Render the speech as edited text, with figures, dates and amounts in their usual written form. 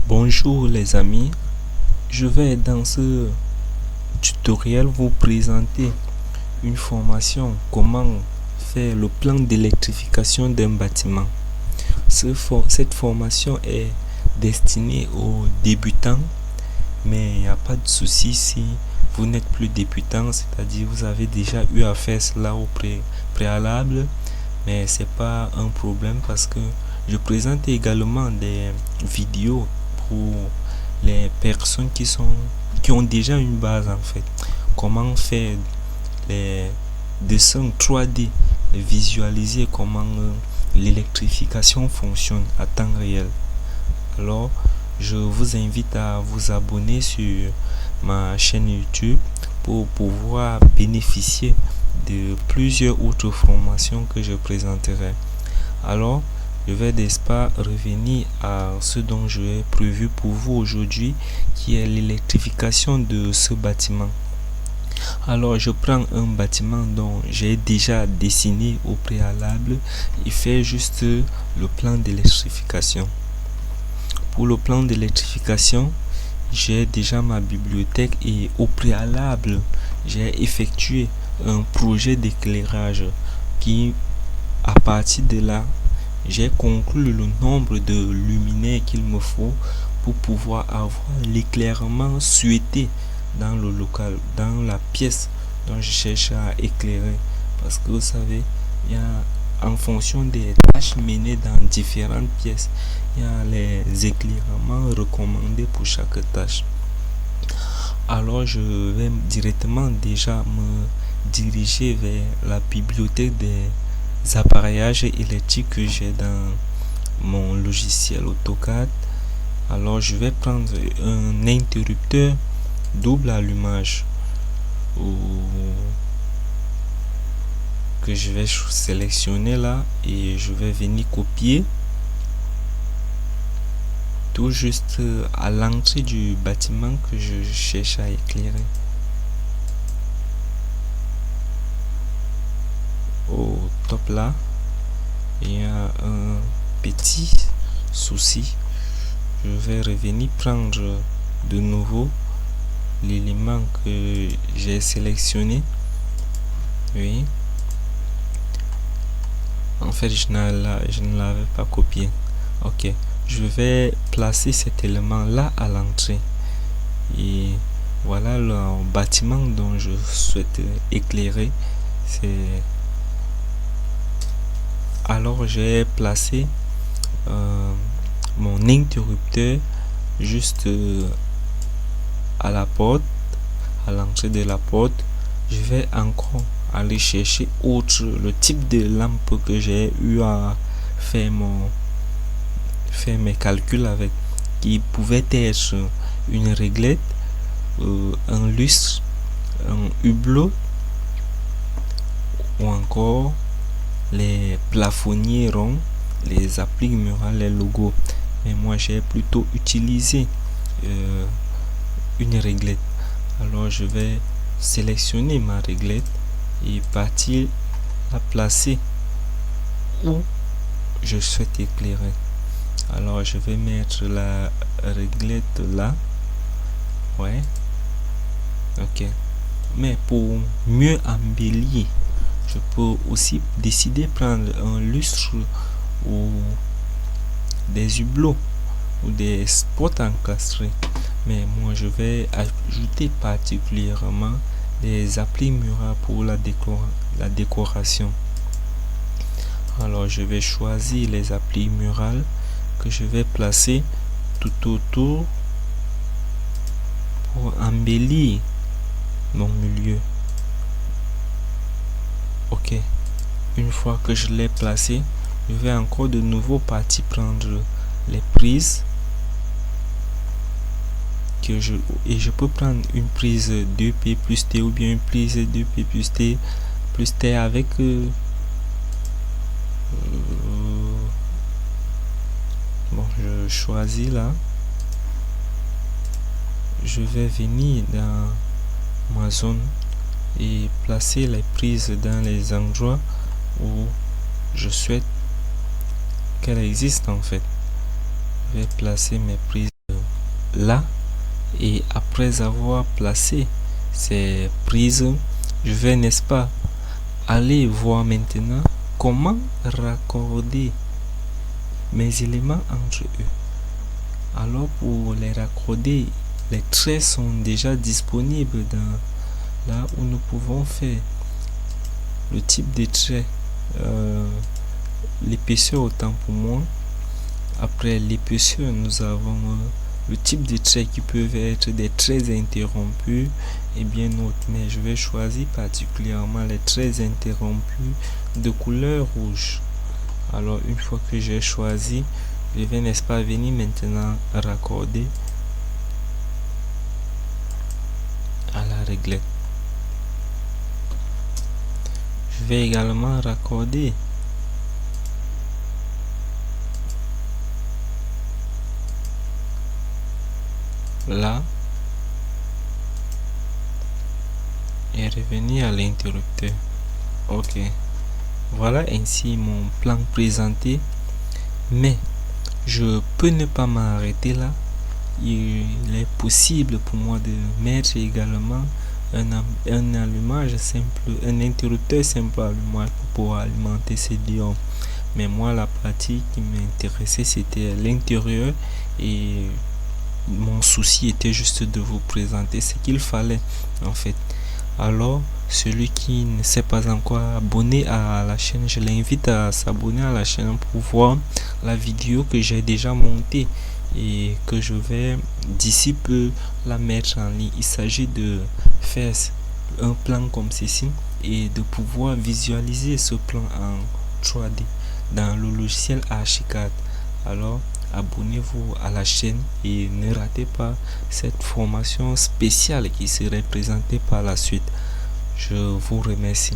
Bonjour les amis, je vais dans ce tutoriel vous présenter une formation comment faire le plan d'électrification d'un bâtiment. Cette formation est destinée aux débutants, mais il n'y a pas de souci si vous n'êtes plus débutant, c'est-à-dire vous avez déjà eu à faire cela au préalable, mais c'est pas un problème parce que je présente également des vidéos pour les personnes qui ont déjà une base en fait. Comment faire les dessins 3D, visualiser comment l'électrification fonctionne à temps réel. Alors, je vous invite à vous abonner sur ma chaîne YouTube pour pouvoir bénéficier de plusieurs autres formations que je présenterai. Alors, je vais n'est-ce pas revenir à ce dont je ai prévu pour vous aujourd'hui, qui est l'électrification de ce bâtiment. Alors, je prends un bâtiment dont j'ai déjà dessiné au préalable et fais juste le plan d'électrification. Pour le plan d'électrification, j'ai déjà ma bibliothèque et au préalable, j'ai effectué un projet d'éclairage qui, à partir de là, j'ai conclu le nombre de luminaires qu'il me faut pour pouvoir avoir l'éclairement souhaité dans le local, dans la pièce dont je cherche à éclairer. Parce que vous savez, il y a, en fonction des tâches menées dans différentes pièces, il y a les éclairements recommandés pour chaque tâche. Alors je vais directement déjà me diriger vers la bibliothèque des appareillages électriques que j'ai dans mon logiciel AutoCAD. Alors je vais prendre un interrupteur double allumage que je vais sélectionner là et je vais venir copier tout juste à l'entrée du bâtiment que je cherche à éclairer. Au top là, il y a un petit souci. Je vais revenir prendre de nouveau l'élément que j'ai sélectionné. Oui, en fait je ne l'avais pas copié. Ok, je vais placer cet élément là à l'entrée et voilà le bâtiment dont je souhaite éclairer. Alors j'ai placé mon interrupteur juste à la porte, à l'entrée de la porte. Je vais encore aller chercher le type de lampe que j'ai eu à faire mes calculs avec, qui pouvait être une réglette, un lustre, un hublot ou encore les plafonniers ronds, les appliques murales, les logos. Mais moi j'ai plutôt utilisé une réglette. Alors je vais sélectionner ma réglette et partir la placer où je souhaite éclairer. Alors je vais mettre la réglette là. Ouais, ok. Mais pour mieux embellir, je peux aussi décider de prendre un lustre ou des hublots ou des spots encastrés. Mais moi je vais ajouter particulièrement des appliques murales pour la décoration. Alors je vais choisir les appliques murales que je vais placer tout autour pour embellir mon milieu. Ok, une fois que je l'ai placé, je vais encore de nouveau partir prendre les prises et je peux prendre une prise 2P plus T ou bien une prise 2P plus T avec bon, je choisis là. Je vais venir dans ma zone et placer les prises dans les endroits où je souhaite qu'elles existent en fait. Je vais placer mes prises là, et après avoir placé ces prises, je vais, n'est-ce pas, aller voir maintenant comment raccorder mes éléments entre eux. Alors pour les raccorder, les traits sont déjà disponibles dans là où nous pouvons faire le type de trait, l'épaisseur autant pour moi. Après l'épaisseur, nous avons le type de traits qui peuvent être des traits interrompus et bien autres, mais je vais choisir particulièrement les traits interrompus de couleur rouge. Alors une fois que j'ai choisi, je vais, n'est-ce pas, venir maintenant raccorder à la réglette. Je vais également raccorder là et revenir à l'interrupteur. Ok, voilà ainsi mon plan présenté, mais je peux ne pas m'arrêter là. Il est possible pour moi de mettre également un allumage simple, un interrupteur simple allumage pour pouvoir alimenter ces diode. Mais moi, la partie qui m'intéressait, c'était l'intérieur, et mon souci était juste de vous présenter ce qu'il fallait en fait. Alors celui qui ne s'est pas encore abonné à la chaîne, je l'invite à s'abonner à la chaîne pour voir la vidéo que j'ai déjà montée et que je vais d'ici peu la mettre en ligne. Il s'agit de faire un plan comme ceci et de pouvoir visualiser ce plan en 3D dans le logiciel Archicad. Alors abonnez-vous à la chaîne et ne ratez pas cette formation spéciale qui serait présentée par la suite. Je vous remercie.